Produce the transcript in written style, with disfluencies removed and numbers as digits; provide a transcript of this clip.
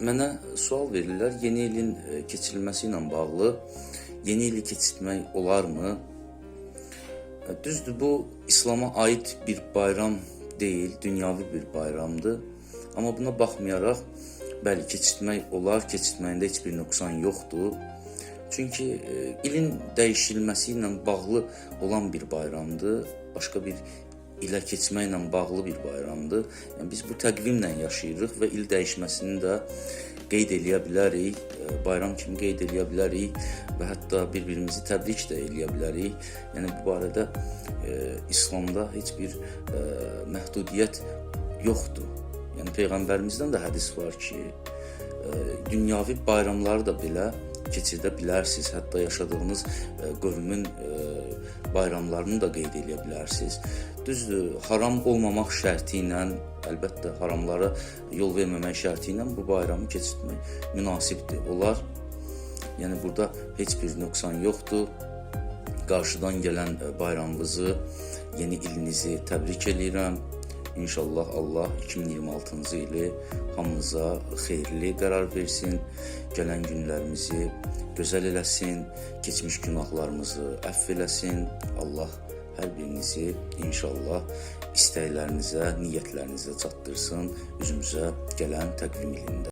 Mənə sual verirlər, yeni ilin keçirilməsi ilə bağlı yeni ili keçirmək olarmı? Düzdür, bu İslama aid bir bayram deyil, dünyavi bir bayramdır. Amma buna baxmayaraq, bəli, keçirmək olar, keçirməyində heç bir nöqsan yoxdur. Çünki ilin dəyişilməsi ilə bağlı olan bir bayramdır, başqa bir ilə keçməklə bağlı bir bayramdır. Yəni, biz bu təqvimlə yaşayırıq və il dəyişməsini də qeyd eləyə bilərik, bayram kimi qeyd eləyə bilərik və hətta bir-birimizi təbrik də eləyə bilərik. Yəni, bu barədə İslamda heç bir məhdudiyyət yoxdur. Yəni, Peyğəmbərimizdən də hədis var ki, dünyavi bayramları da belə keçirdə bilərsiniz. Hətta yaşadığınız qövmün bayramlarını da qeyd edə bilərsiniz. Düzdür, haram olmamaq şərti ilə, əlbəttə haramlara yol verməmək şərti ilə bu bayramı keçirmək münasibdir. Olar. Yəni, burada heç bir nöqsan yoxdur. Qarşıdan gələn bayramınızı, yeni ilinizi təbrik edirəm. İnşallah Allah 2026-cı ili hamımıza xeyirli qərar versin, gələn günlərimizi gözəl eləsin, keçmiş günahlarımızı əfv eləsin. Allah hər birinizi inşallah istəklərinizə, niyyətlərinizə çatdırsın üzümüzə gələn təqvim ilində.